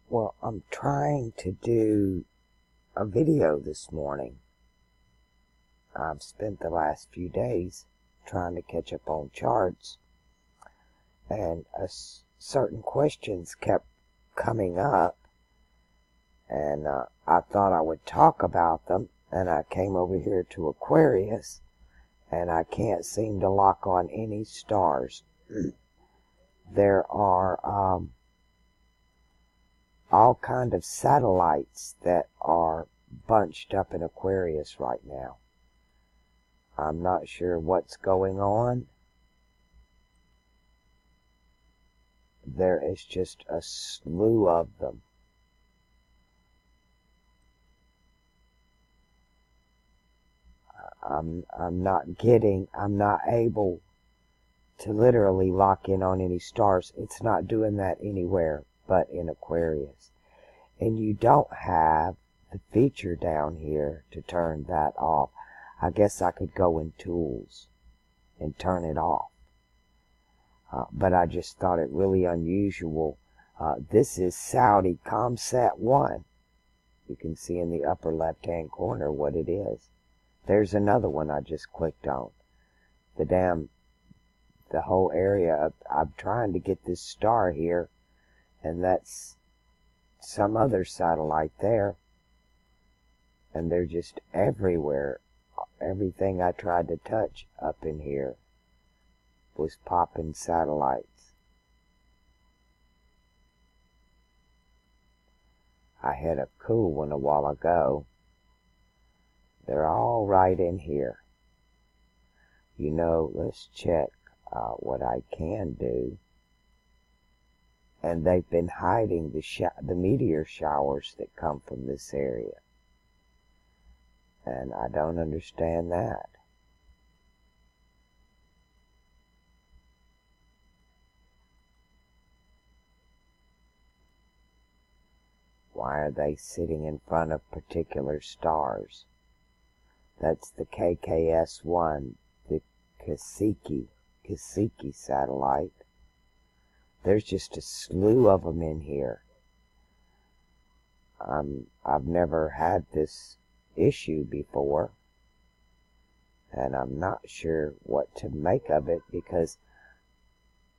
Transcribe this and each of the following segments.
Well, I'm trying to do a video this morning. I've spent the last few days trying to catch up on charts, and certain questions kept coming up, and I thought I would talk about them, and I came over here to Aquarius, and I can't seem to lock on any stars. There are all kind of satellites that are bunched up in Aquarius right now. I'm not sure what's going on. There is just a slew of them. I'm not able to literally lock in on any stars. It's not doing that anywhere but in Aquarius. And you don't have the feature down here to turn that off. I guess I could go in Tools and turn it off. But I just thought it really unusual. This is Saudi ComSat 1. You can see in the upper left-hand corner what it is. There's another one I just clicked on. The whole area. I'm trying to get this star here, and that's some other satellite there. And they're just everywhere. Everything I tried to touch up in here was popping satellites. I had a cool one a while ago. They're all right in here. You know, let's check what I can do. And they've been hiding the meteor showers that come from this area. And I don't understand that. Why are they sitting in front of particular stars? That's the KKS-1, the Kasiki satellite. There's just a slew of them in here. I've never had this issue before, and I'm not sure what to make of it, because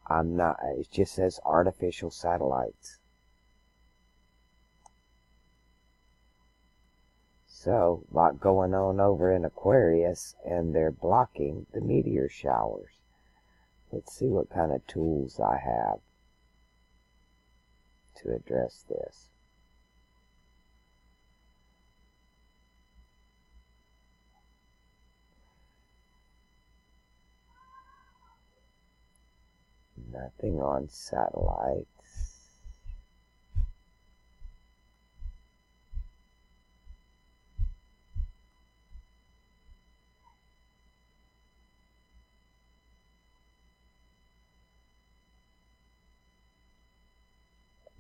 it just says artificial satellites. So, a lot going on over in Aquarius, and they're blocking the meteor showers. Let's see what kind of tools I have to address this. Nothing on satellites.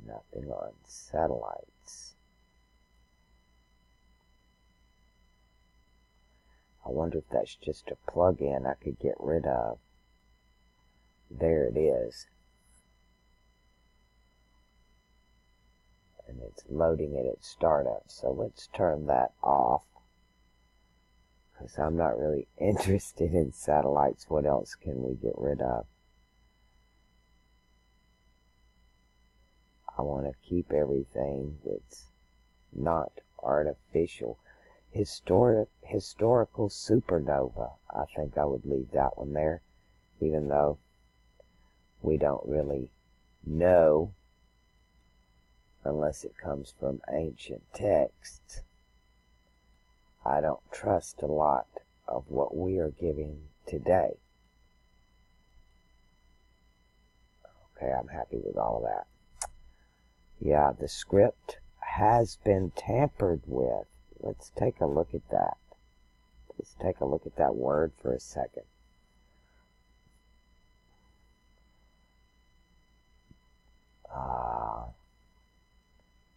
Nothing on satellites. I wonder if that's just a plug-in I could get rid of. There it is. And it's loading it at startup. So let's turn that off, because I'm not really interested in satellites. What else can we get rid of? I want to keep everything that's not artificial. Historical supernova. I think I would leave that one there, even though we don't really know unless it comes from ancient texts. I don't trust a lot of what we are giving today. Okay, I'm happy with all of that. Yeah, the script has been tampered with. Let's take a look at that. Let's take a look at that word for a second.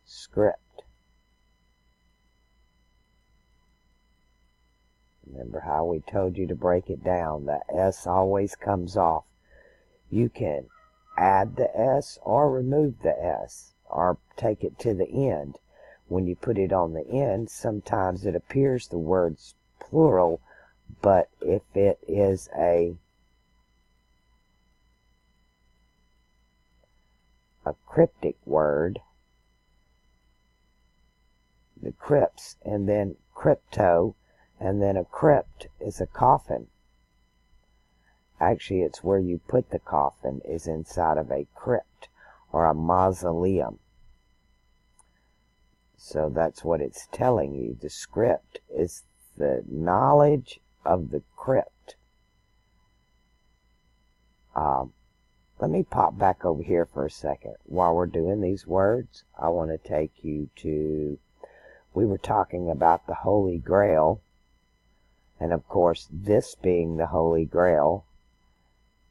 Script. Remember how we told you to break it down? The S always comes off. You can add the S or remove the S. or take it to the end. When you put it on the end, sometimes it appears the word's plural, but if it is a cryptic word, the crypts, and then crypto, and then a crypt is a coffin. Actually, it's where you put the coffin is inside of a crypt or a mausoleum. So that's what it's telling you. The script is the knowledge of the crypt. Let me pop back over here for a second. While we're doing these words, I want to take you to, we were talking about the Holy Grail, and of course this being the Holy Grail,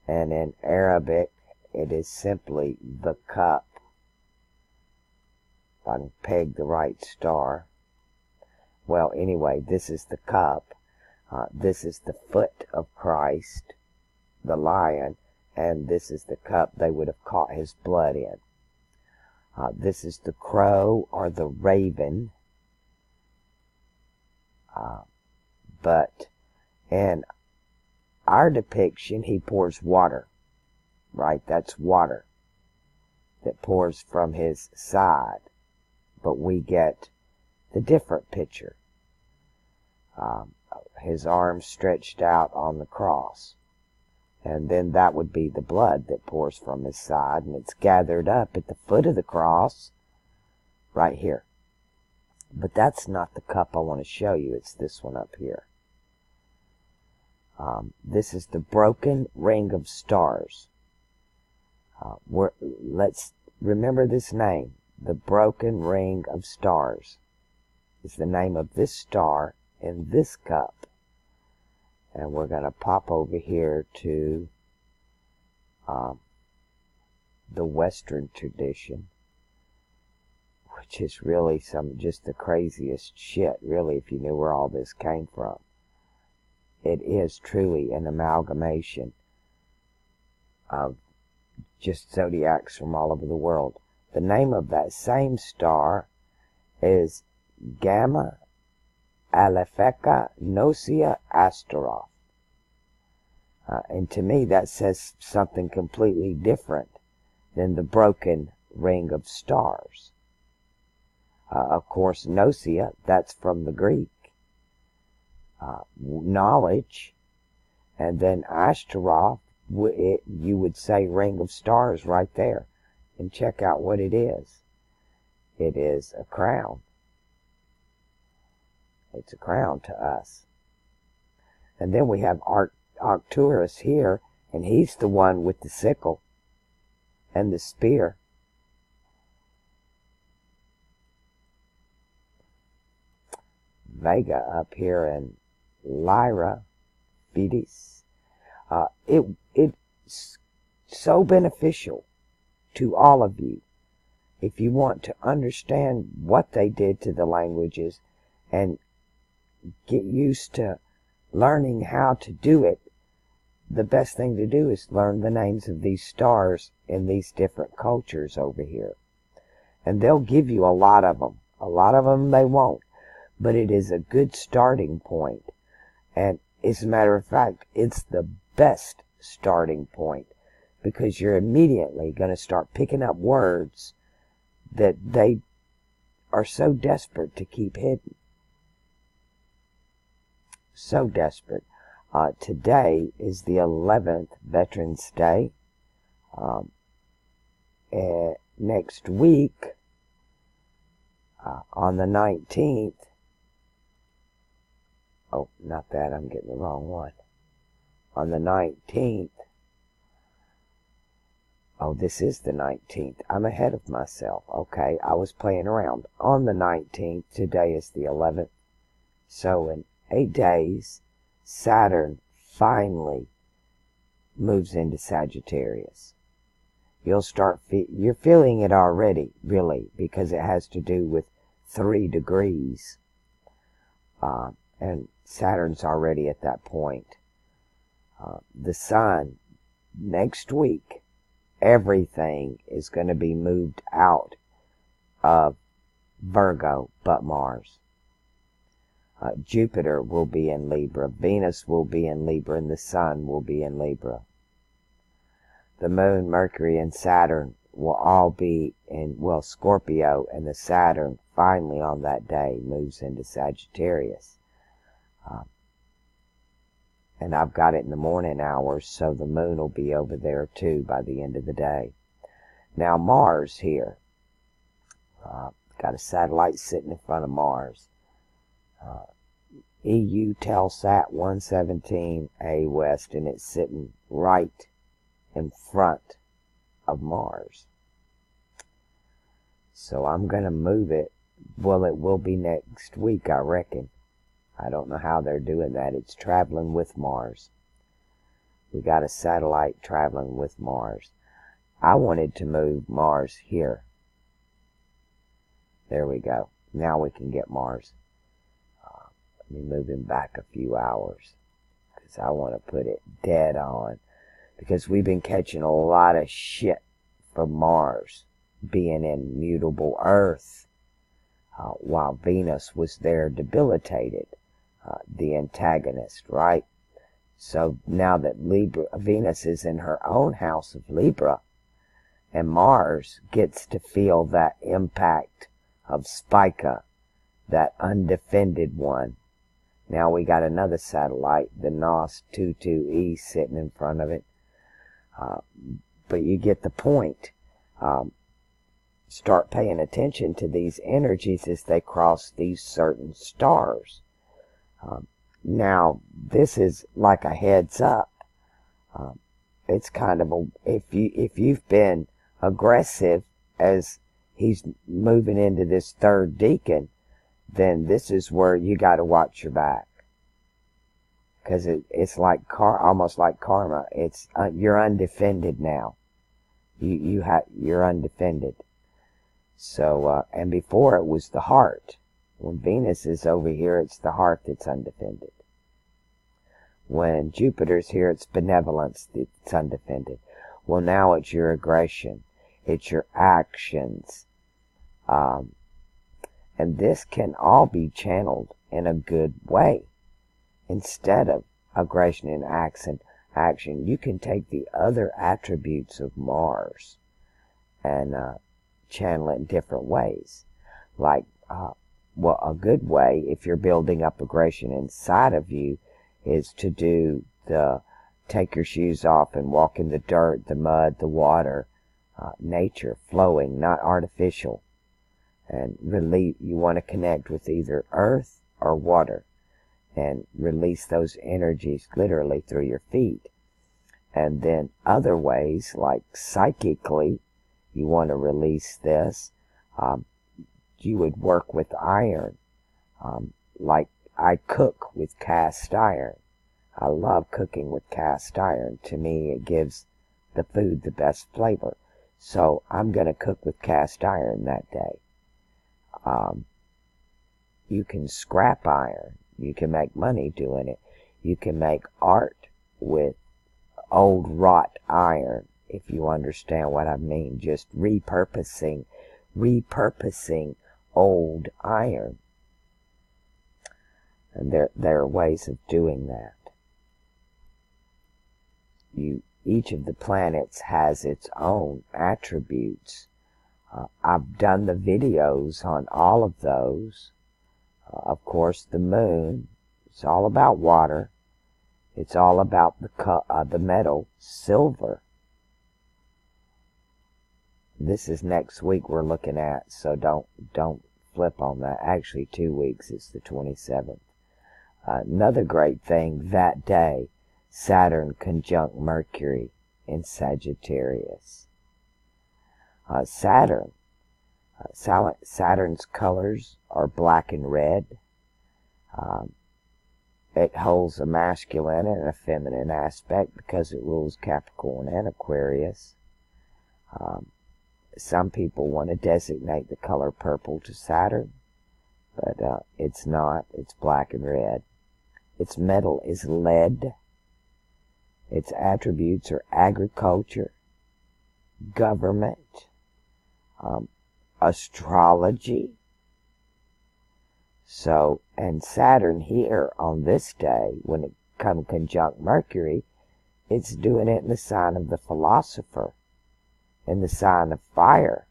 and in Arabic it is simply the cup. If I can peg the right star. Well, anyway, this is the cup. This is the foot of Christ, the lion, and this is the cup they would have caught his blood in. This is the crow or the raven. But in our depiction, he pours water, right? That's water that pours from his side. But we get the different picture. His arms stretched out on the cross. And then that would be the blood that pours from his side, and it's gathered up at the foot of the cross, right here. But that's not the cup I want to show you. It's this one up here. This is the broken ring of stars. Let's remember this name. The broken ring of stars is the name of this star in this cup. And we're going to pop over here to the Western tradition, which is really just the craziest shit, really, if you knew where all this came from. It is truly an amalgamation of just zodiacs from all over the world. The name of that same star is Gamma Alepheka Nocia Astaroth. And to me, that says something completely different than the broken ring of stars. Of course, Nocia, that's from the Greek. Knowledge. And then Astaroth, you would say ring of stars right there. And check out what it is. It is a crown. It's a crown to us. And then we have Arcturus here, and he's the one with the sickle and the spear. Vega up here in Lyra, Vetis. It's so beneficial to all of you if you want to understand what they did to the languages and get used to learning how to do it. The best thing to do is learn the names of these stars in these different cultures over here. And they'll give you a lot of them. A lot of them they won't. But it is a good starting point. And as a matter of fact, it's the best starting point, because you're immediately going to start picking up words that they are so desperate to keep hidden. So desperate. Today is the 11th Veterans Day. Next week, on the 19th, oh, not that, I'm getting the wrong one. On the 19th, oh, this is the 19th. I'm ahead of myself. Okay, I was playing around. On the 19th, today is the 11th. So in 8 days, Saturn finally moves into Sagittarius. You're feeling it already, really, because it has to do with 3 degrees. And Saturn's already at that point. The Sun, next week, everything is going to be moved out of Virgo but Mars. Jupiter will be in Libra, Venus will be in Libra, and the Sun will be in Libra. The Moon, Mercury, and Saturn will all be in, well, Scorpio, and the Saturn finally on that day moves into Sagittarius. And I've got it in the morning hours, so the Moon will be over there too by the end of the day. Now Mars here, got a satellite sitting in front of Mars. EU Telsat 117A West, and it's sitting right in front of Mars. So I'm going to move it. Well, it will be next week, I reckon. I don't know how they're doing that. It's traveling with Mars. We got a satellite traveling with Mars. I wanted to move Mars here. There we go. Now we can get Mars. Let me move him back a few hours, because I want to put it dead on. Because we've been catching a lot of shit from Mars being in mutable Earth, while Venus was there debilitated, the antagonist, right? So now that Venus is in her own house of Libra, and Mars gets to feel that impact of Spica, that undefended one. Now we got another satellite, the NOS 22E, sitting in front of it. But you get the point. Start paying attention to these energies as they cross these certain stars. Now, this is like a heads up. It's kind of if you've been aggressive as he's moving into this third decan, then this is where you got to watch your back, because it's like almost like karma. It's you're undefended now. You're undefended. So and before it was the heart. When Venus is over here, it's the heart that's undefended. When Jupiter's here, it's benevolence that's undefended. Well, now it's your aggression. It's your actions. And this can all be channeled in a good way. Instead of aggression and action, you can take the other attributes of Mars and channel it in different ways. Like, well, a good way, if you're building up aggression inside of you, is to do the take your shoes off and walk in the dirt, the mud, the water, nature, flowing, not artificial. And you want to connect with either earth or water, and release those energies literally through your feet. And then other ways, like psychically, you want to release this. You would work with iron. Like I cook with cast iron. I love cooking with cast iron. To me, it gives the food the best flavor. So I'm going to cook with cast iron that day. You can scrap iron. You can make money doing it. You can make art with old wrought iron, if you understand what I mean. Just repurposing old iron. And there are ways of doing that. Each of the planets has its own attributes. I've done the videos on all of those. Of course, the moon, it's all about water. It's all about the metal, silver. This is next week we're looking at, so don't flip on that. Actually, 2 weeks. It's the 27th. Another great thing that day, Saturn conjunct Mercury in Sagittarius. Saturn's colors are black and red. It holds a masculine and a feminine aspect because it rules Capricorn and Aquarius. Some people want to designate the color purple to Saturn, but it's not. It's black and red. Its metal is lead. Its attributes are agriculture, government, astrology. So, and Saturn here on this day, when it comes conjunct Mercury, it's doing it in the sign of the philosopher, in the sign of fire.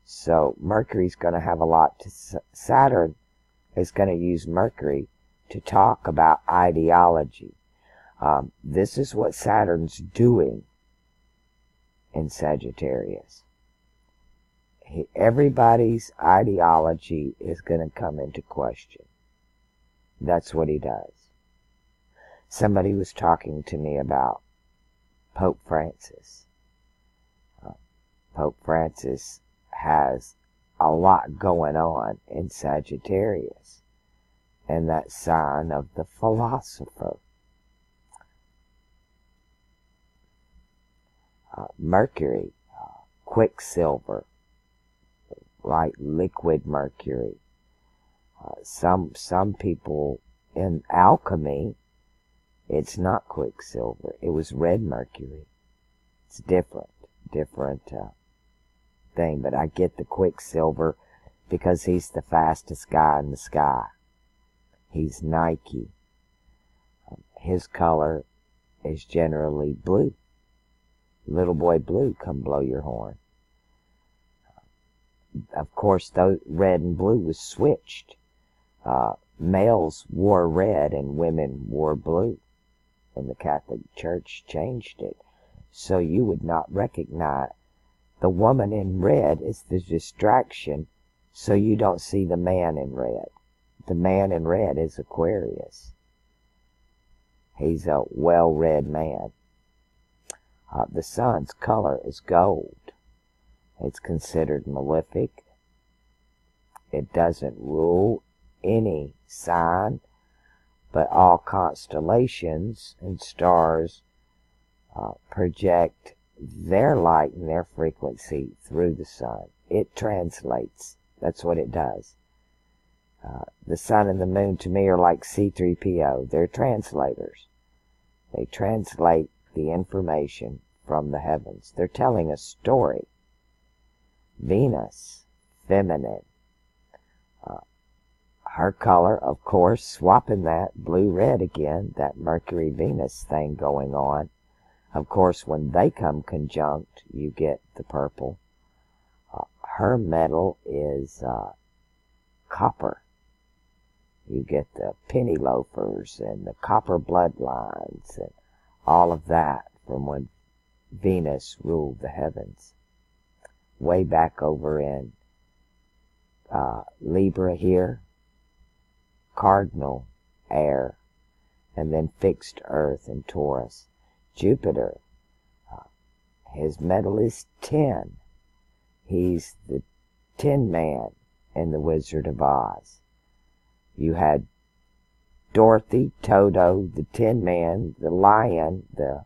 So Mercury's going to have a lot to, Saturn is going to use Mercury to talk about ideology. This is what Saturn's doing in Sagittarius. Everybody's ideology is going to come into question. That's what he does. Somebody was talking to me about Pope Francis. Pope Francis has a lot going on in Sagittarius, and that sign of the philosopher. Mercury, quicksilver, like liquid mercury. Some people in alchemy, it's not quicksilver. It was red mercury. It's different thing. But I get the quicksilver because he's the fastest guy in the sky. He's Nike. His color is generally blue. Little boy blue, come blow your horn. Of course, those red and blue was switched. Males wore red and women wore blue. And the Catholic Church changed it. So you would not recognize the woman in red is the distraction, so you don't see the man in red. The man in red is Aquarius. He's a well-read man. The sun's color is gold. It's considered malefic. It doesn't rule any sign, but all constellations and stars project their light and their frequency through the sun. It translates. That's what it does. The sun and the moon to me are like C3PO. They're translators. They translate the information from the heavens. They're telling a story. Venus, feminine. Her color, of course, swapping that blue-red again, that Mercury-Venus thing going on. Of course, when they come conjunct, you get the purple. Her metal is copper. You get the penny loafers and the copper bloodlines and all of that from when Venus ruled the heavens. Way back over in Libra here, cardinal air, and then fixed earth in Taurus. Jupiter, his metal is tin. He's the Tin Man in The Wizard of Oz. You had Dorothy, Toto, the Tin Man, the lion, the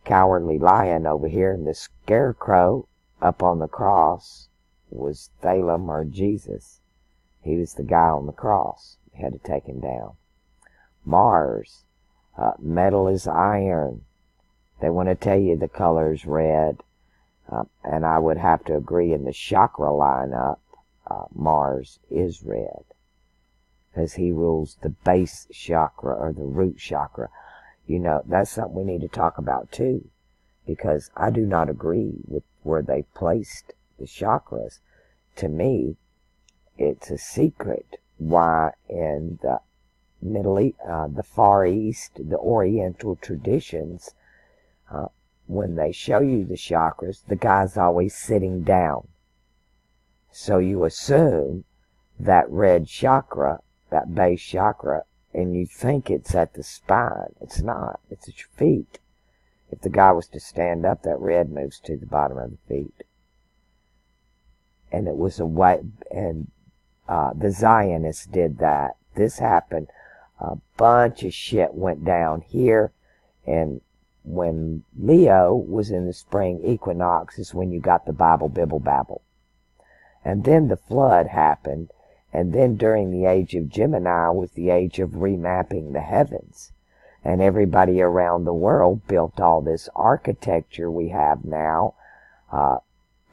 cowardly lion over here, and the scarecrow up on the cross was Thalem or Jesus. He was the guy on the cross. You had to take him down. Mars, metal is iron. They want to tell you the color's red. And I would have to agree in the chakra lineup, Mars is red. Because he rules the base chakra or the root chakra. You know, that's something we need to talk about too. Because I do not agree with where they placed the chakras. To me, it's a secret why in the the Far East, the Oriental traditions, when they show you the chakras, the guy's always sitting down. So you assume that red chakra, that base chakra, and you think it's at the spine. It's not. It's at your feet. If the guy was to stand up, that red moves to the bottom of the feet. And it was a way, and the Zionists did that. This happened. A bunch of shit went down here, and when Leo was in the spring equinox is when you got the Bible Bibble Babble. And then the flood happened, and then during the age of Gemini was the age of remapping the heavens. And everybody around the world built all this architecture we have now,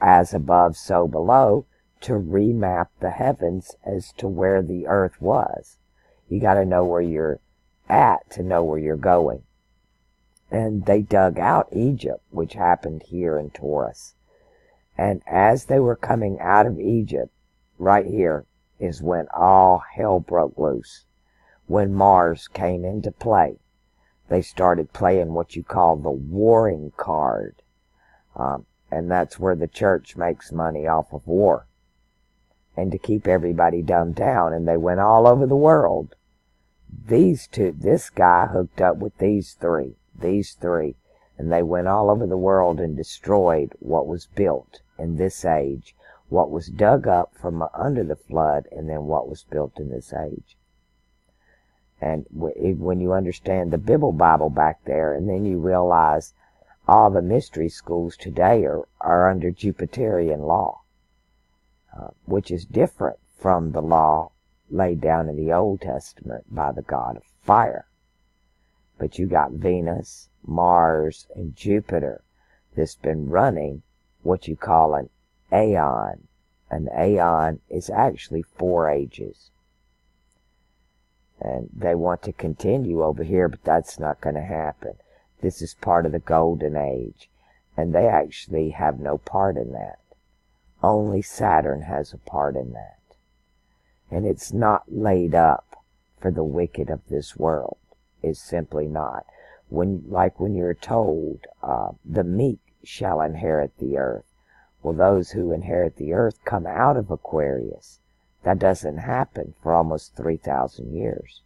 as above, so below, to remap the heavens as to where the earth was. You got to know where you're at to know where you're going. And they dug out Egypt, which happened here in Taurus. And as they were coming out of Egypt, right here is when all hell broke loose. When Mars came into play, they started playing what you call the warring card. And that's where the church makes money off of war. And to keep everybody dumbed down. And they went all over the world. This guy hooked up with these three. And they went all over the world and destroyed what was built in this age, what was dug up from under the flood, and then what was built in this age. And when you understand the Bible back there, and then you realize all the mystery schools today are under Jupiterian law, which is different from the law laid down in the Old Testament by the god of fire. But you got Venus, Mars, and Jupiter that's been running what you call an aeon. An aeon is actually 4 ages. And they want to continue over here, but that's not going to happen. This is part of the golden age. And they actually have no part in that. Only Saturn has a part in that. And it's not laid up for the wicked of this world. It's simply not. When you're told, the meek shall inherit the earth. Well, those who inherit the earth come out of Aquarius. That doesn't happen for almost 3,000 years.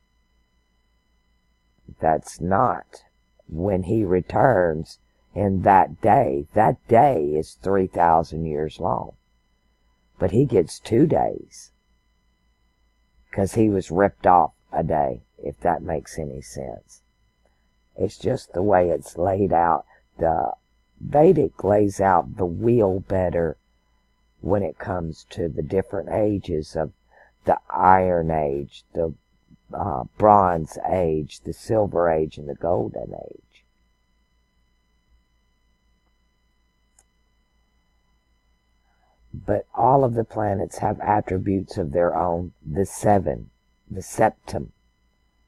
That's not when he returns in that day. That day is 3,000 years long. But he gets 2 days. Because he was ripped off a day, if that makes any sense. It's just the way it's laid out. The Vedic lays out the wheel better when it comes to the different ages of the Iron Age, the Bronze Age, the Silver Age, and the Golden Age. But all of the planets have attributes of their own. The 7, the septum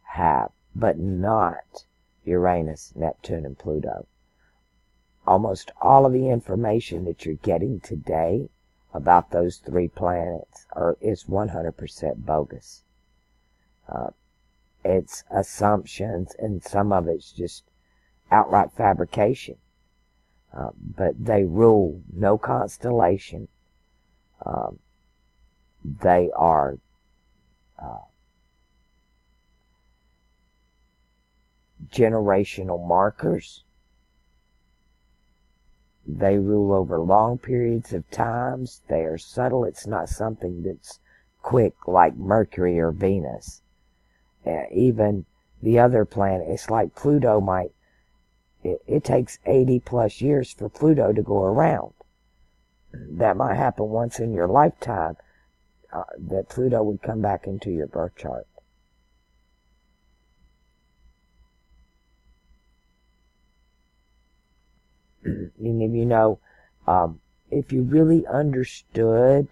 have, but not Uranus, Neptune, and Pluto. Almost all of the information that you're getting today about those 3 planets is 100% bogus. It's assumptions, and some of it's just outright fabrication. But they rule no constellation. They are generational markers. They rule over long periods of times. They are subtle. It's not something that's quick like Mercury or Venus. Even the other planet, it's like Pluto might, it takes 80 plus years for Pluto to go around. That might happen once in your lifetime, that Pluto would come back into your birth chart. If you really understood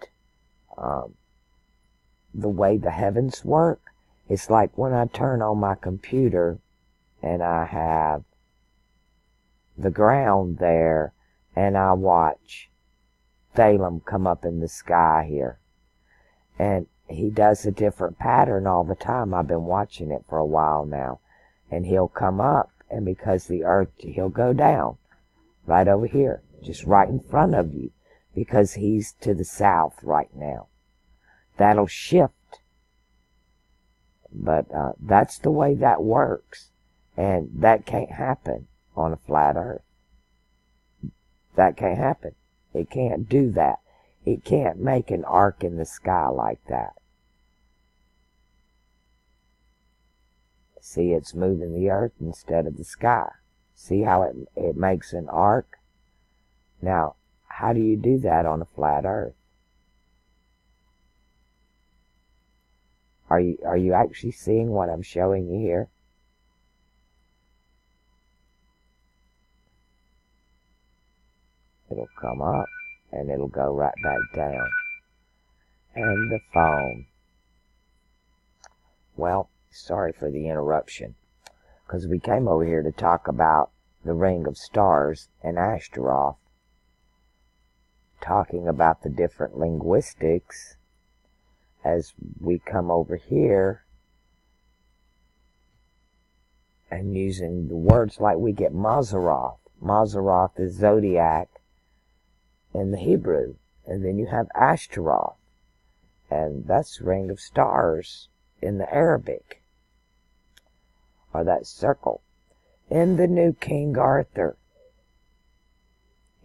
the way the heavens work, it's like when I turn on my computer and I have the ground there and I watch Thalem come up in the sky here. And he does a different pattern all the time. I've been watching it for a while now. And he'll come up, and because the earth, he'll go down right over here, just right in front of you, because he's to the south right now. That'll shift. But that's the way that works. And that can't happen on a flat earth. That can't happen. It can't do that. It can't make an arc in the sky like that. See, it's moving the earth instead of the sky. See how it makes an arc? Now, how do you do that on a flat earth? Are you actually seeing what I'm showing you here? It'll come up and it'll go right back down. And the phone. Well, sorry for the interruption, because we came over here to talk about the ring of stars and Astaroth, talking about the different linguistics as we come over here and using the words like we get Mazaroth. Mazaroth is zodiac in the Hebrew, and then you have Ashtaroth, and that's ring of stars in the Arabic, or that circle. In the new King Arthur,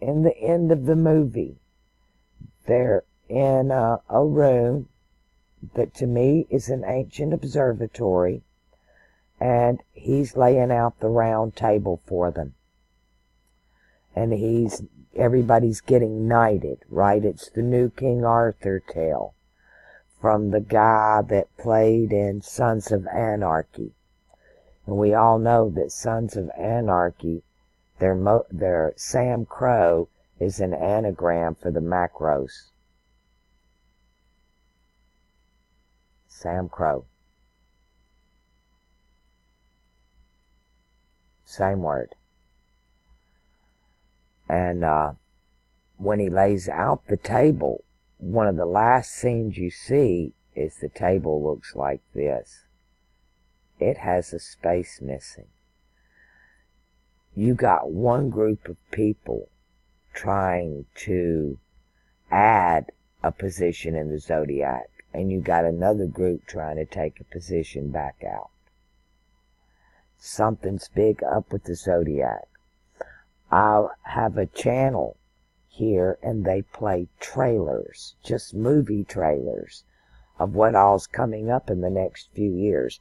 in the end of the movie, they're in a room that to me is an ancient observatory, and he's laying out the round table for them. And everybody's getting knighted, right? It's the new King Arthur tale from the guy that played in Sons of Anarchy. And we all know that Sons of Anarchy, their Sam Crow is an anagram for the macros. Sam Crow. Same word. And when he lays out the table, one of the last scenes you see is the table looks like this. It has a space missing. You got one group of people trying to add a position in the zodiac, and you got another group trying to take a position back out. Something's big up with the zodiac. I'll have a channel here, and they play trailers, just movie trailers, of what all's coming up in the next few years.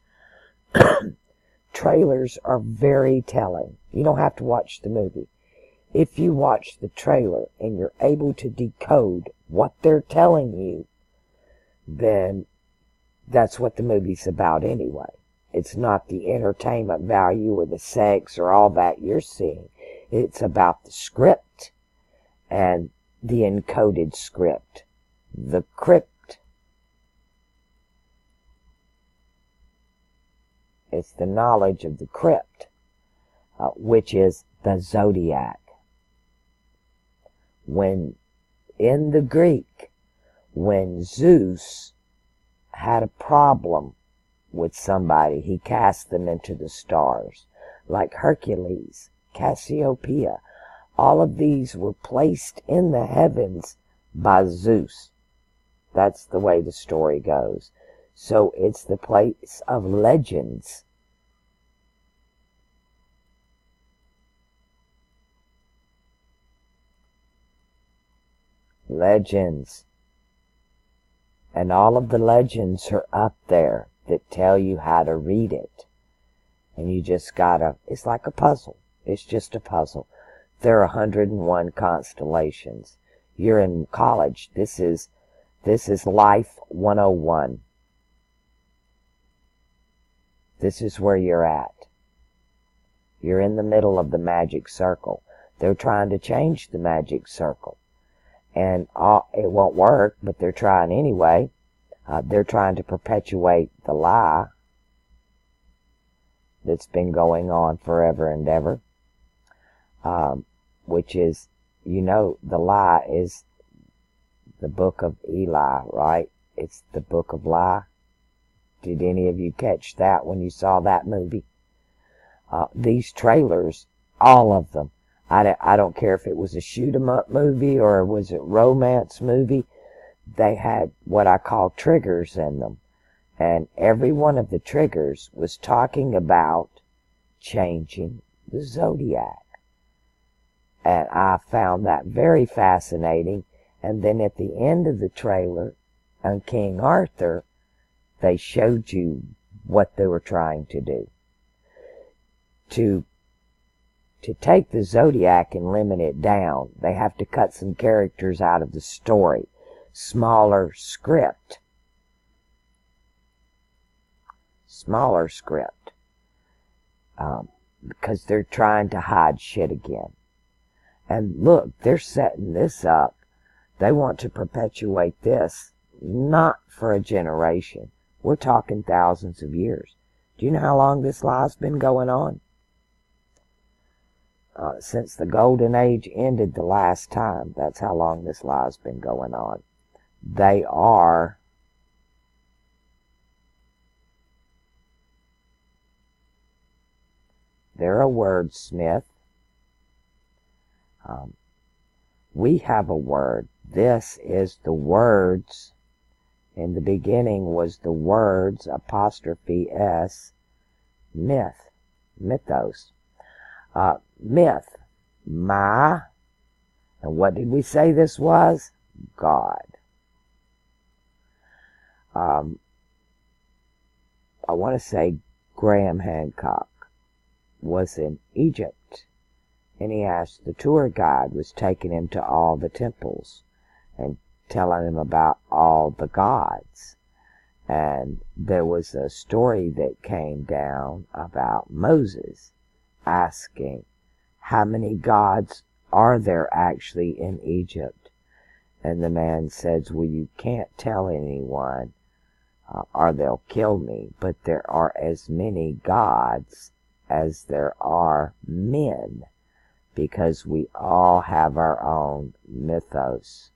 Trailers are very telling. You don't have to watch the movie. If you watch the trailer and you're able to decode what they're telling you, then that's what the movie's about anyway. It's not the entertainment value or the sex or all that you're seeing. It's about the script and the encoded script, the crypt. It's the knowledge of the crypt, which is the zodiac. When in the Greek, when Zeus had a problem with somebody, he cast them into the stars, like Hercules, Cassiopeia. All of these were placed in the heavens by Zeus. That's the way the story goes. So it's the place of legends. Legends. And all of the legends are up there that tell you how to read it. And you just gotta, it's like a puzzle. It's just a puzzle. There are 101 constellations. You're in college. This is Life 101. This is where you're at. You're in the middle of the magic circle. They're trying to change the magic circle. And it won't work, but they're trying anyway. They're trying to perpetuate the lie that's been going on forever and ever. Which is, the lie is the book of Eli, right? It's the book of lie. Did any of you catch that when you saw that movie? These trailers, all of them, I don't care if it was a shoot-'em-up movie or was it romance movie, they had what I call triggers in them. And every one of the triggers was talking about changing the zodiac. And I found that very fascinating. And then at the end of the trailer on King Arthur, they showed you what they were trying to do. To take the zodiac and limit it down, they have to cut some characters out of the story. Smaller script. Because they're trying to hide shit again. And look, they're setting this up They want to perpetuate this, not for a generation. We're talking thousands of years. Do you know how long this lie's been going on? Since the golden age ended the last time, that's how long this lie's been going on. They're a wordsmith. We have a word. This is the words. In the beginning was the words, apostrophe S, myth, mythos. Myth, and what did we say this was? God. I want to say Graham Hancock was in Egypt, and he asked the tour guide, was taking him to all the temples and telling him about all the gods. And there was a story that came down about Moses asking, how many gods are there actually in Egypt? And the man says, well, you can't tell anyone or they'll kill me, but there are as many gods as there are men, because we all have our own mythos,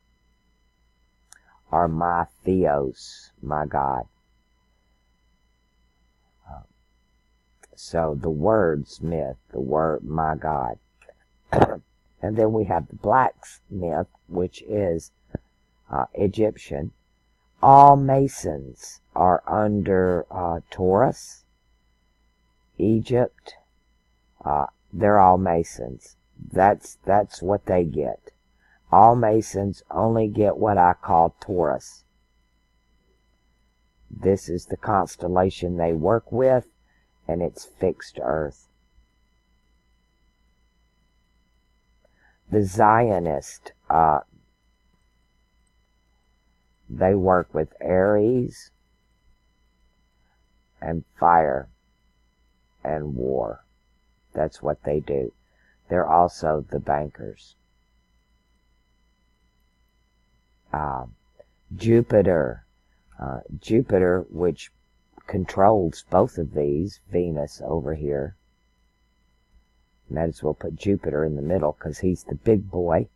or my theos, my God. So the word's myth, the word my God. And then we have the blacksmith, which is Egyptian. All Masons are under Taurus, Egypt. They're all Masons. That's what they get. All Masons only get what I call Taurus. This is the constellation they work with, and it's fixed Earth. The Zionist, they work with Aries and fire and war. That's what they do. They're also the bankers. Jupiter, which controls both of these, Venus over here. Might as well put Jupiter in the middle, because he's the big boy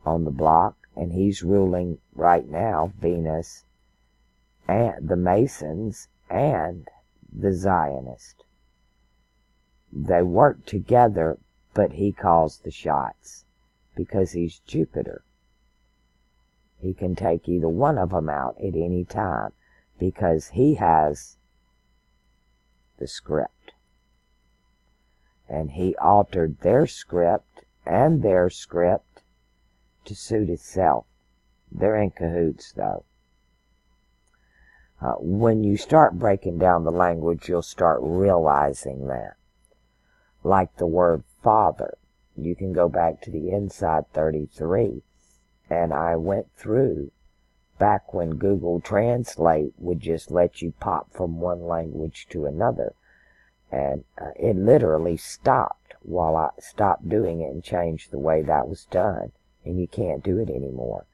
on the block, and he's ruling right now Venus and the Masons and the Zionist. They work together, but he calls the shots because he's Jupiter. He can take either one of them out at any time because he has the script. And he altered their script and their script to suit itself. They're in cahoots, though. When you start breaking down the language, you'll start realizing that. Like the word father. You can go back to the Inside 33. And I went through back when Google Translate would just let you pop from one language to another. And it literally stopped while I stopped doing it and changed the way that was done. And you can't do it anymore.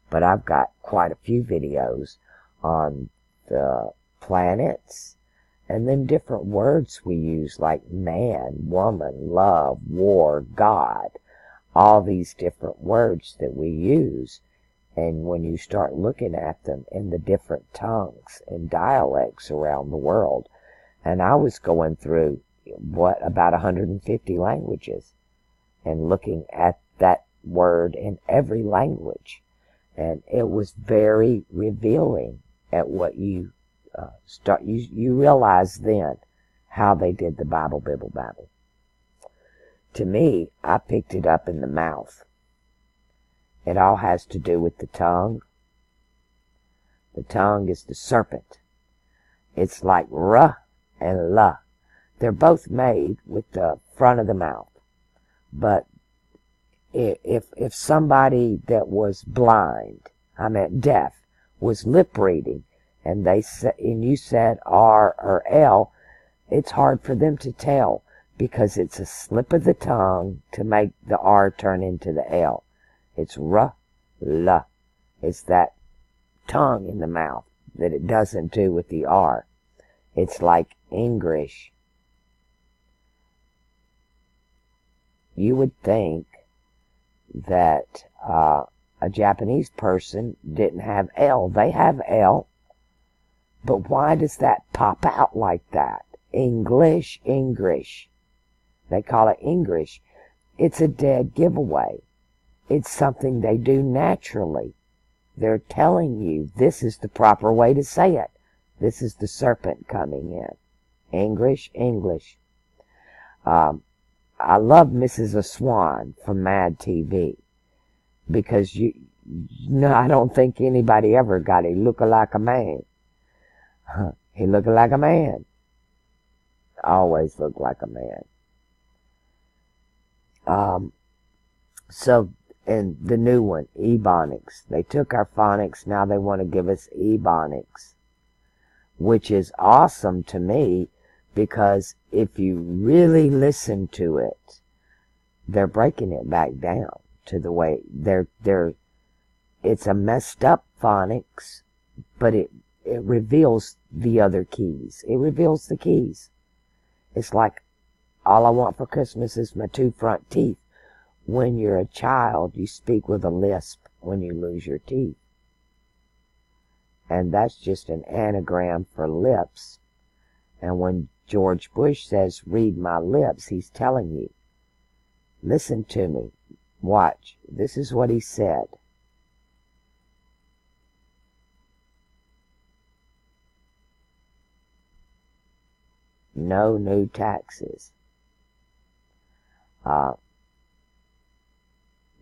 But I've got quite a few videos on the planets and then different words we use like man, woman, love, war, God. All these different words that we use. And when you start looking at them in the different tongues and dialects around the world, and I was going through, about 150 languages and looking at that word in every language. And it was very revealing at what you you realize then how they did the Bible, Bibble, Babble. To me, I picked it up in the mouth. It all has to do with the tongue. The tongue is the serpent. It's like R and L. They're both made with the front of the mouth. But if somebody that was blind, deaf, was lip reading, and you said R or L, it's hard for them to tell because it's a slip of the tongue to make the R turn into the L. It's R, L, It's that tongue in the mouth that it doesn't do with the R. It's like English. You would think that a Japanese person didn't have L. They have L. But why does that pop out like that? English. They call it English. It's a dead giveaway. It's something they do naturally. They're telling you this is the proper way to say it. This is the serpent coming in. English. I love Mrs. Swan from Mad TV because I don't think anybody ever got he looking like a man. He looking like a man. Always looked like a man. So, and the new one, Ebonics. They took our phonics, now they want to give us Ebonics, which is awesome to me because if you really listen to it, they're breaking it back down to the way it's a messed up phonics, but it reveals the other keys. It reveals the keys. It's like, all I want for Christmas is my 2 front teeth. When you're a child, you speak with a lisp when you lose your teeth. And that's just an anagram for lips. And when George Bush says, read my lips, he's telling you, listen to me. Watch. This is what he said. No new taxes.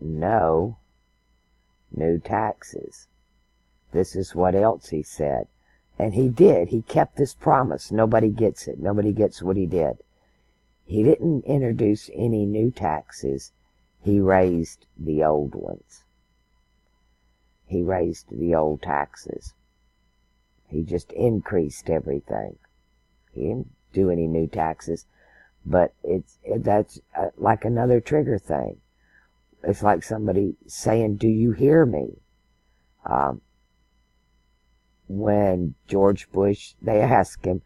No new taxes. This is what else he said. And he did. He kept this promise. Nobody gets it. Nobody gets what he did. He didn't introduce any new taxes. He raised the old ones. He raised the old taxes. He just increased everything. He didn't do any new taxes. But that's like another trigger thing. It's like somebody saying, do you hear me? When George Bush, they asked him,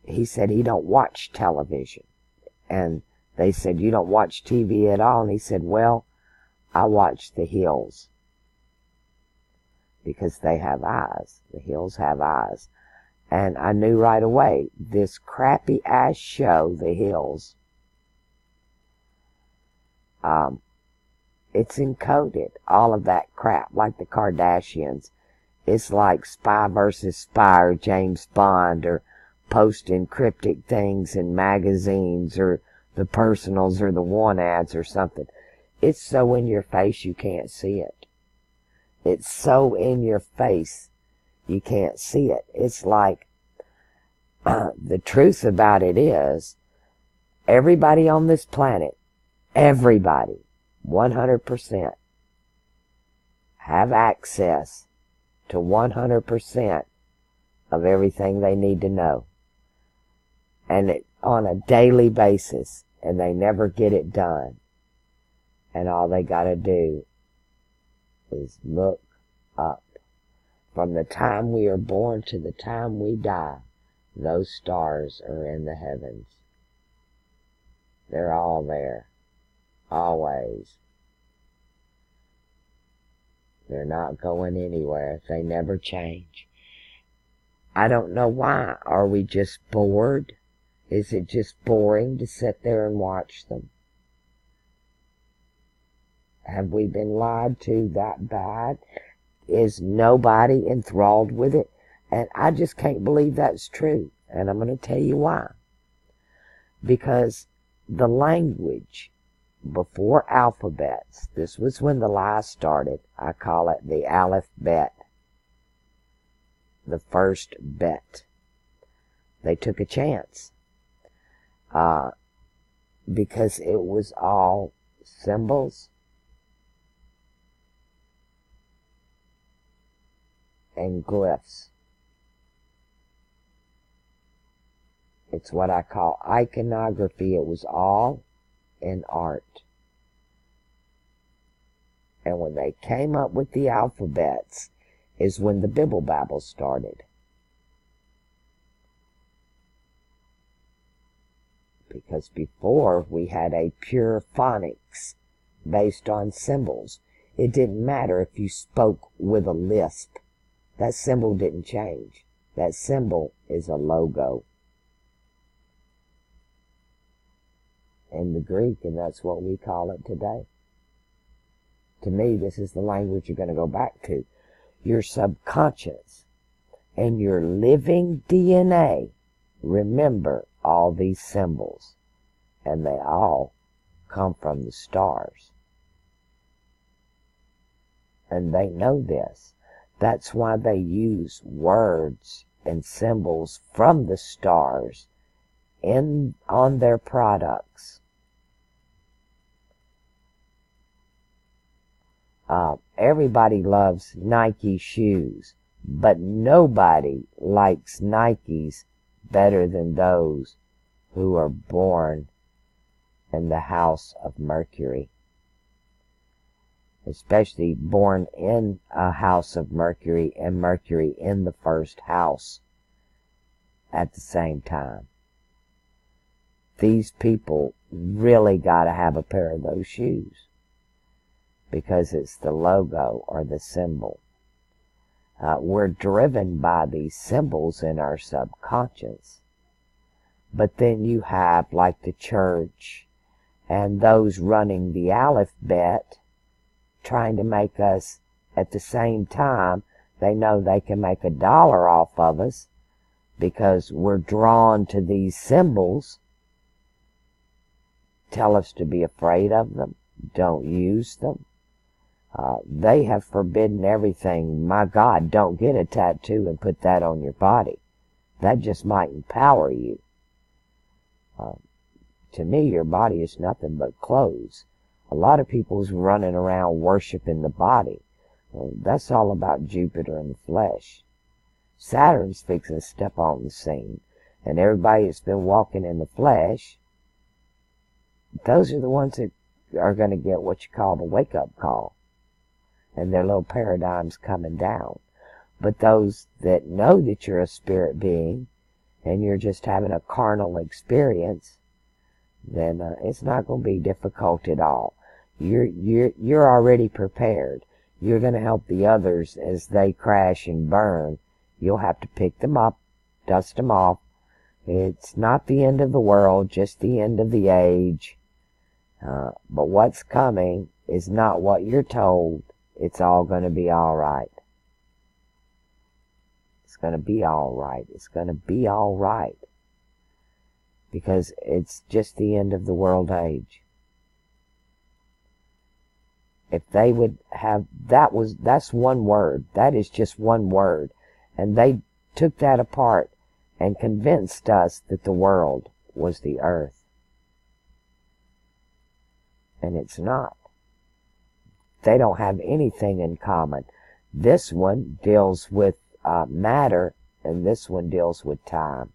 he said he don't watch television. And they said, you don't watch TV at all? And he said, well, I watch the hills. Because they have eyes. The hills have eyes. And I knew right away, this crappy ass show, The Hills, it's encoded, all of that crap, like the Kardashians. It's like Spy versus Spy or James Bond, or posting cryptic things in magazines, or the personals, or the one ads, or something. It's so in your face you can't see it. It's so in your face you can't see it. It's like, the truth about it is, everybody on this planet, everybody, 100%, have access to 100% of everything they need to know. And on a daily basis, and they never get it done. And all they gotta do is look up. From the time we are born to the time we die, those stars are in the heavens. They're all there. Always. They're not going anywhere. They never change. I don't know why. Are we just bored? Is it just boring to sit there and watch them? Have we been lied to that bad? Is nobody enthralled with it? And I just can't believe that's true. And I'm going to tell you why. Because the language before alphabets, this was when the lie started. I call it the Aleph Bet. The first bet. They took a chance. Because it was all symbols and glyphs. It's what I call iconography. It was all in art. And when they came up with the alphabets is when the Bibble Babble started. Because before we had a pure phonics based on symbols. It didn't matter if you spoke with a lisp. That symbol didn't change. That symbol is a logo in the Greek, and that's what we call it today. To me, this is the language you're going to go back to. Your subconscious and your living DNA remember all these symbols, and they all come from the stars. And they know this. That's why they use words and symbols from the stars on their products. Everybody loves Nike shoes, but nobody likes Nikes better than those who are born in the house of Mercury. Especially born in a house of Mercury and Mercury in the first house at the same time. These people really got to have a pair of those shoes because it's the logo or the symbol. We're driven by these symbols in our subconscious. But then you have like the church and those running the alphabet trying to make us, at the same time, they know they can make $1 off of us because we're drawn to these symbols, tell us to be afraid of them, don't use them. They have forbidden everything. My God, don't get a tattoo and put that on your body. That just might empower you. To me, your body is nothing but clothes. A lot of people's running around worshiping the body. That's all about Jupiter and the flesh. Saturn's fixing to step on the scene. And everybody that's been walking in the flesh, those are the ones that are going to get what you call the wake-up call. And their little paradigm's coming down. But those that know that you're a spirit being, and you're just having a carnal experience, then it's not going to be difficult at all. You're already prepared. You're going to help the others as they crash and burn. You'll have to pick them up, dust them off. It's not the end of the world, just the end of the age. But what's coming is not what you're told. It's all going to be all right. It's going to be all right. It's going to be all right. Because it's just the end of the world age. If they would have, that's one word. That is just one word. And they took that apart and convinced us that the world was the earth. And it's not. They don't have anything in common. This one deals with matter, and this one deals with time.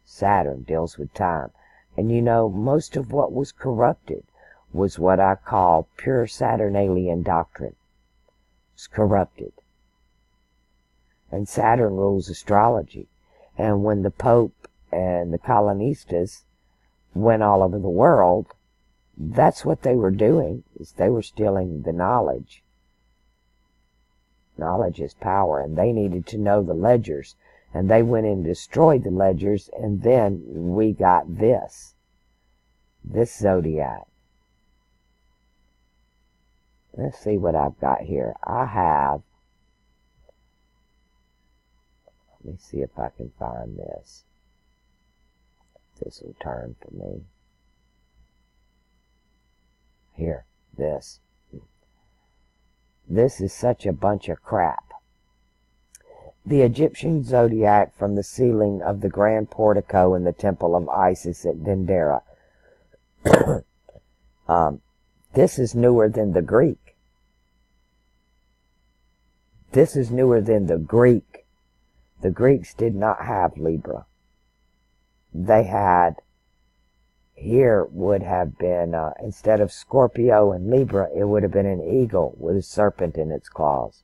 Saturn deals with time. And you know, most of what was corrupted was what I call pure Saturnalian doctrine. It's corrupted. And Saturn rules astrology. And when the Pope and the colonistas went all over the world, that's what they were doing, is they were stealing the knowledge. Knowledge is power, and they needed to know the ledgers. And they went and destroyed the ledgers, and then we got this zodiac. Let's see what I've got here. Let me see if I can find this. This will turn for me. Here, this. This is such a bunch of crap. The Egyptian zodiac from the ceiling of the grand portico in the temple of Isis at Dendera. This is newer than the Greek. This is newer than the Greek. The Greeks did not have Libra. They had here would have been, instead of Scorpio and Libra, it would have been an eagle with a serpent in its claws.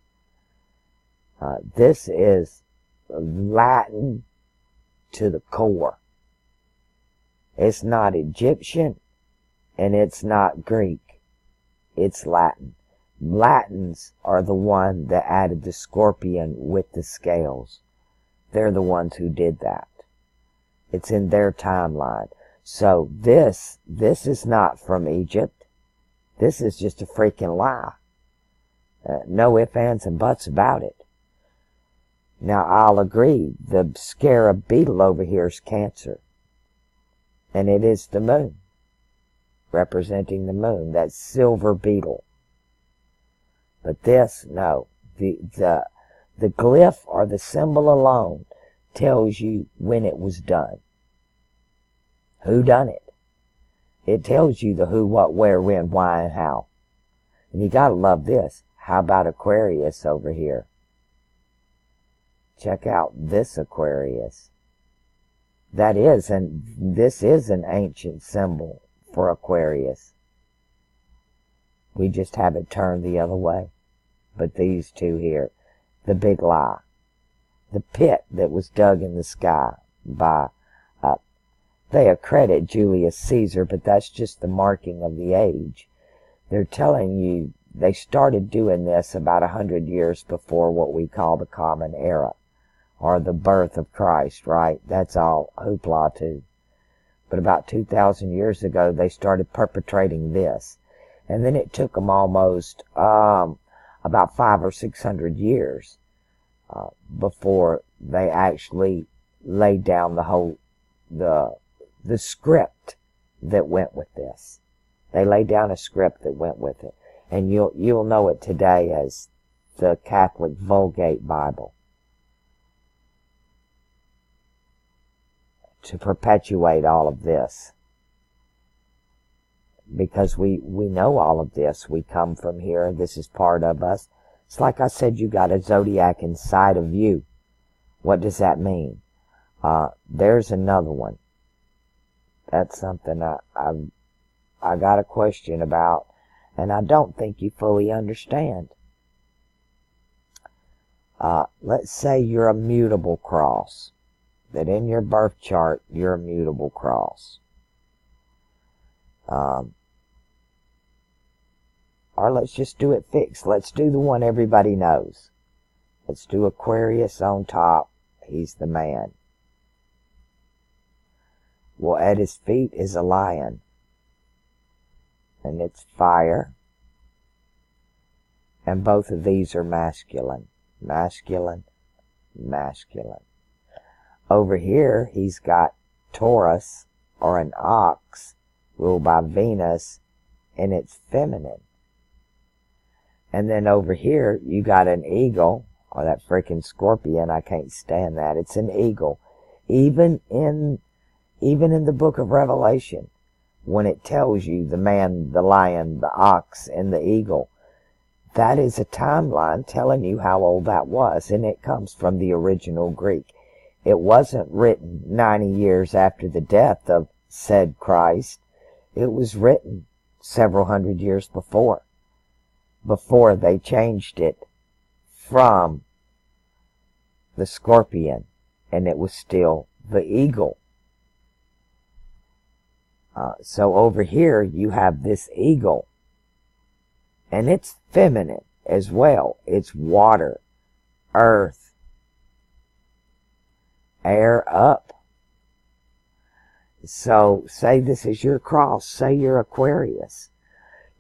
This is Latin to the core. It's not Egyptian and it's not Greek. It's Latin. Latins are the one that added the scorpion with the scales. They're the ones who did that. It's in their timeline. So this is not from Egypt. This is just a freaking lie. No ifs, ands, and buts about it. Now, I'll agree, the scarab beetle over here is Cancer. And it is the moon, representing the moon, that silver beetle. But this, no. The glyph or the symbol alone tells you when it was done. Who done it? It tells you the who, what, where, when, why, and how. And you gotta love this. How about Aquarius over here? Check out this Aquarius. This is an ancient symbol for Aquarius. We just have it turned the other way. But these two here, the big lie. The pit that was dug in the sky by, they accredit Julius Caesar, but that's just the marking of the age. They're telling you they started doing this about 100 years before what we call the Common Era, or the birth of Christ, right? That's all hoopla too. But about 2,000 years ago, they started perpetrating this. And then it took them almost about 500 or 600 years before they actually laid down the script that went with this. They laid down a script that went with it. And you'll know it today as the Catholic Vulgate Bible, to perpetuate all of this. Because we know all of this. We come from here. This is part of us. It's like I said, you got a zodiac inside of you. What does that mean? There's another one. That's something I got a question about, and I don't think you fully understand. Let's say you're a mutable cross. That in your birth chart, you're a mutable cross. Or let's just do it fixed. Let's do the one everybody knows. Let's do Aquarius on top. He's the man. Well, at his feet is a lion. And it's fire. And both of these are masculine. Masculine. Masculine. Over here, he's got Taurus, or an ox, ruled by Venus, and it's feminine. And then over here, you got an eagle, or that freaking scorpion. I can't stand that. It's an eagle. Even in the book of Revelation, when it tells you the man, the lion, the ox, and the eagle, that is a timeline telling you how old that was, and it comes from the original Greek. It wasn't written 90 years after the death of said Christ. It was written several hundred years before they changed it from the scorpion, and it was still the eagle. So over here you have this eagle, and it's feminine as well. It's water, earth, air, up. So say this is your cross, say you're Aquarius.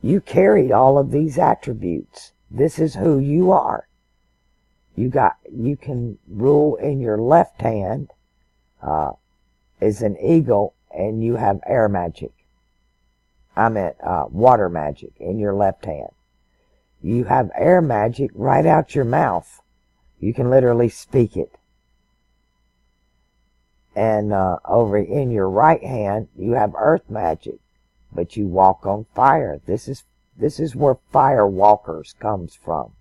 You carry all of these attributes. This is who you are. You can rule in your left hand is an eagle, and you have air magic. I meant water magic in your left hand. You have air magic right out your mouth. You can literally speak it. And over in your right hand, you have earth magic, but you walk on fire. This is where fire walkers comes from.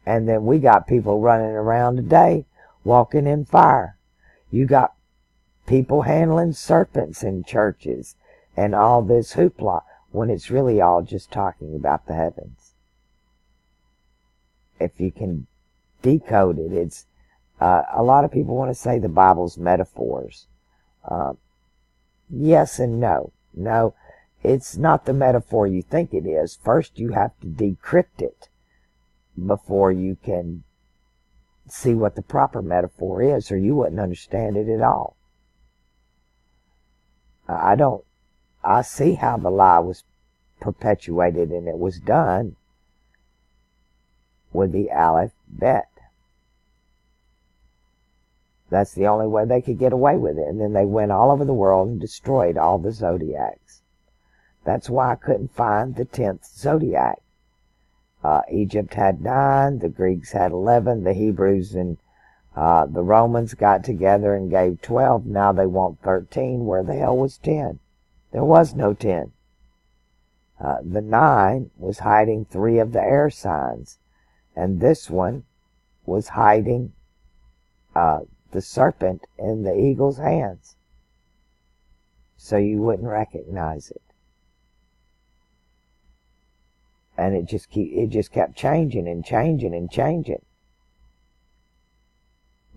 And then we got people running around today walking in fire. You got people handling serpents in churches and all this hoopla, when it's really all just talking about the heavens. If you can decode it, it's a lot of people want to say the Bible's metaphors. Yes and no. No, it's not the metaphor you think it is. First, you have to decrypt it before you can see what the proper metaphor is, or you wouldn't understand it at all. I see how the lie was perpetuated, and it was done with the alphabet. That's the only way they could get away with it. And then they went all over the world and destroyed all the zodiacs. That's why I couldn't find the 10th zodiac. Egypt had 9, the Greeks had 11, the Hebrews and the Romans got together and gave 12. Now they want 13. Where the hell was 10? There was no 10. The 9 was hiding 3 of the air signs, and this one was hiding the serpent in the eagle's hands, so you wouldn't recognize it. And it just kept changing and changing and changing.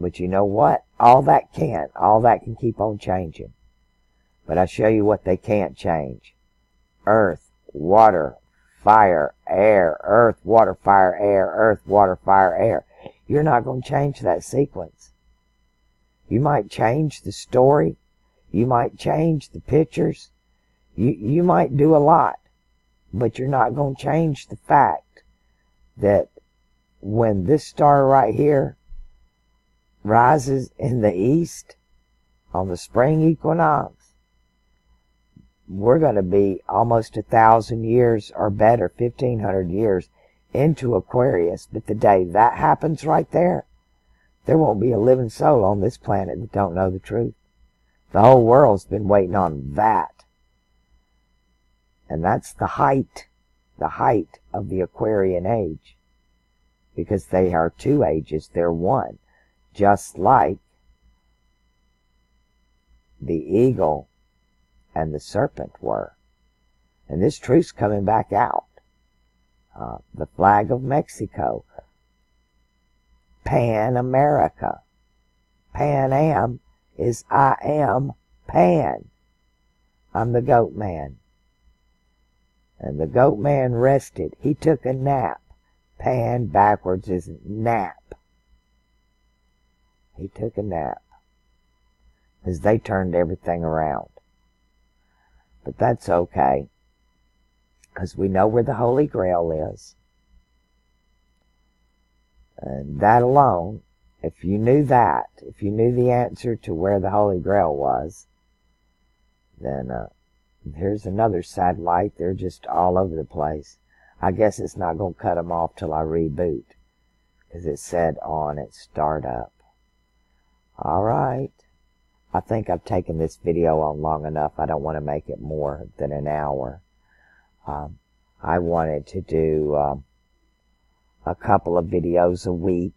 But you know what? All that can keep on changing. But I show you what they can't change. Earth, water, fire, air. Earth, water, fire, air. Earth, water, fire, air. You're not going to change that sequence. You might change the story. You might change the pictures. You might do a lot. But you're not going to change the fact that when this star right here rises in the east on the spring equinox, we're going to be almost 1,000 years or better, 1,500 years into Aquarius. But the day that happens right there won't be a living soul on this planet that don't know the truth. The whole world's been waiting on that. And that's the height of the Aquarian age. Because they are 2 ages, they're one. Just like the eagle and the serpent were. And this truth's coming back out. The flag of Mexico. Pan America. Pan Am is I am Pan. I'm the goat man. And the goat man rested. He took a nap. Pan backwards is nap. He took a nap. Because they turned everything around. But that's okay. Because we know where the Holy Grail is. And that alone, if you knew that, if you knew the answer to where the Holy Grail was, then here's another satellite. They're just all over the place. I guess it's not going to cut them off till I reboot, because it said on its startup. Alright. I think I've taken this video on long enough. I don't want to make it more than an hour. I wanted to do a couple of videos a week.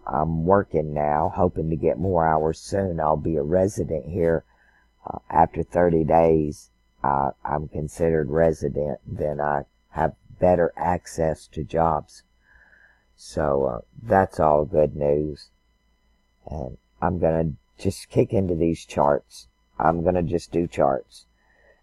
I'm working now, hoping to get more hours soon. I'll be a resident here. After 30 days, I'm considered resident. Then I have better access to jobs. So that's all good news. And I'm going to just kick into these charts. I'm going to just do charts.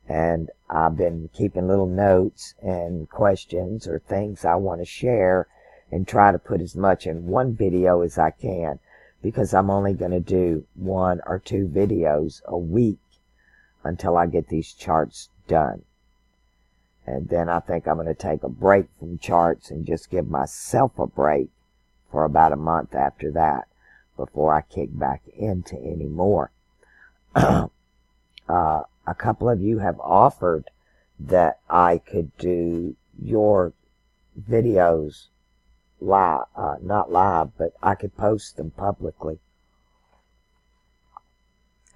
And I've been keeping little notes and questions or things I want to share and try to put as much in one video as I can, because I'm only going to do 1 or 2 videos a week until I get these charts done. And then I think I'm going to take a break from charts and just give myself a break for about a month after that before I kick back into any more. A couple of you have offered that I could do your videos live, not live, but I could post them publicly.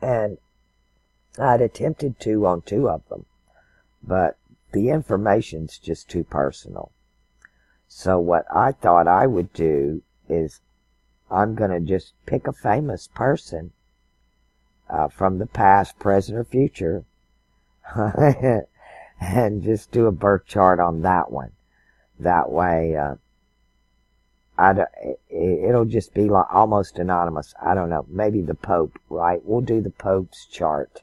And I'd attempted to on 2 of them, but the information's just too personal. So what I thought I would do is I'm going to just pick a famous person from the past, present, or future, and just do a birth chart on that one. That way, it'll just be like almost anonymous. I don't know, maybe the Pope, right? We'll do the Pope's chart.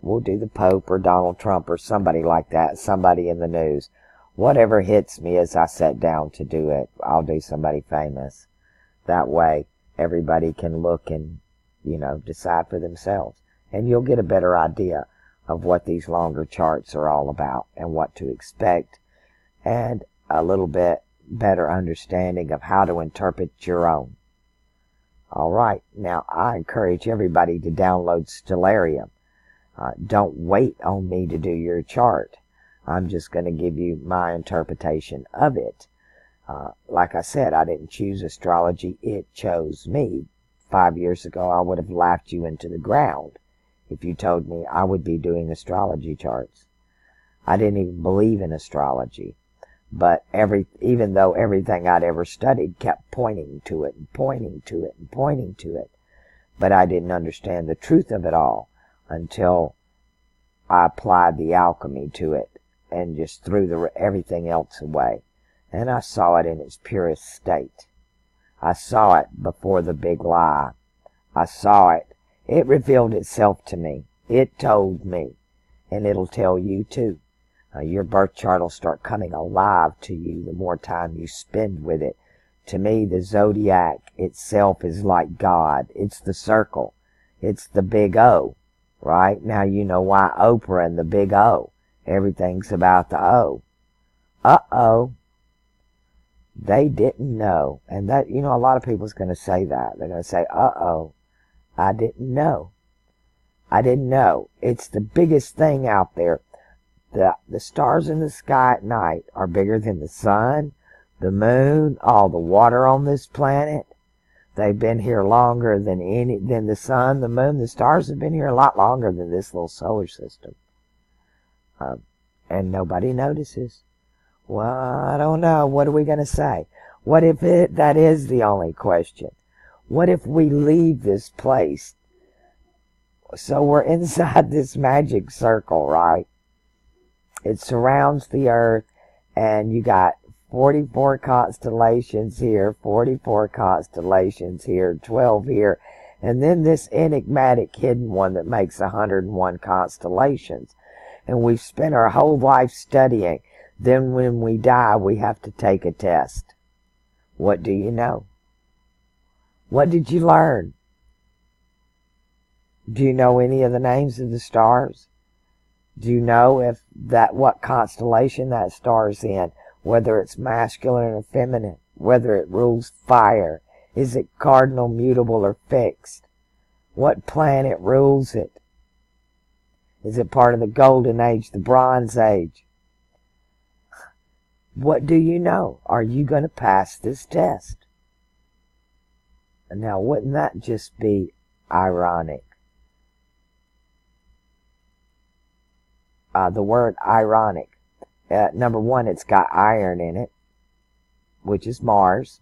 We'll do the Pope or Donald Trump or somebody like that, somebody in the news. Whatever hits me as I sit down to do it, I'll do somebody famous. That way, everybody can look and, decide for themselves. And you'll get a better idea of what these longer charts are all about and what to expect, and a little bit better understanding of how to interpret your own. All right, now I encourage everybody to download Stellarium. Don't wait on me to do your chart. I'm just going to give you my interpretation of it. Like I said, I didn't choose astrology. It chose me. 5 years ago, I would have laughed you into the ground if you told me I would be doing astrology charts. I didn't even believe in astrology. But even though everything I'd ever studied kept pointing to it and pointing to it and pointing to it, but I didn't understand the truth of it all until I applied the alchemy to it and just threw everything else away. And I saw it in its purest state. I saw it before the big lie. I saw it. It revealed itself to me. It told me. And it'll tell you too. Your birth chart will start coming alive to you the more time you spend with it. To me, the zodiac itself is like God. It's the circle. It's the big O. Right? Now you know why Oprah and the big O. Everything's about the O. Uh-oh. They didn't know. And that, a lot of people's going to say that. They're going to say, uh-oh, I didn't know. I didn't know. It's the biggest thing out there. The stars in the sky at night are bigger than the sun, the moon, all the water on this planet. They've been here longer than the sun, the moon. The stars have been here a lot longer than this little solar system. And nobody notices. Well, I don't know. What are we going to say? What if that is the only question? What if we leave this place? So we're inside this magic circle, right? It surrounds the earth, and you got 44 constellations here, 44 constellations here, 12 here, and then this enigmatic hidden one that makes 101 constellations. And we've spent our whole life studying. Then when we die, we have to take a test. What do you know? What did you learn? Do you know any of the names of the stars? Do you know what constellation that star's in? Whether it's masculine or feminine? Whether it rules fire? Is it cardinal, mutable, or fixed? What planet rules it? Is it part of the Golden Age, the Bronze Age? What do you know? Are you going to pass this test? Now, wouldn't that just be ironic? The word ironic. Number one, it's got iron in it, which is Mars.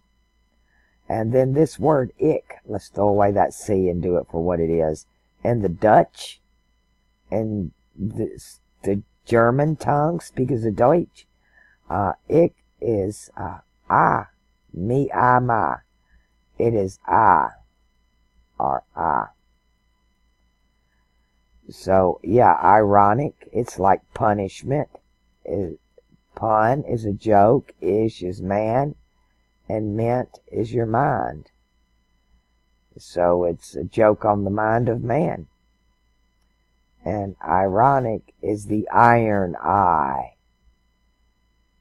And then this word ich, let's throw away that C and do it for what it is. And the Dutch and the German tongue speakers of Deutsch, ich is I, me, I, my. It is I, or I. So, yeah, ironic, it's like punishment. Pun is a joke, ish is man, and ment is your mind. So it's a joke on the mind of man. And ironic is the iron eye.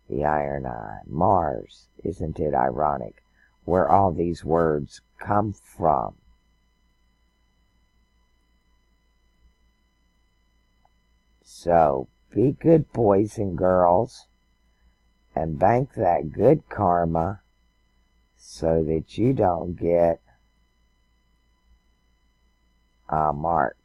The iron eye. Mars, isn't it ironic? Where all these words come from. So, be good boys and girls, and bank that good karma so that you don't get marked.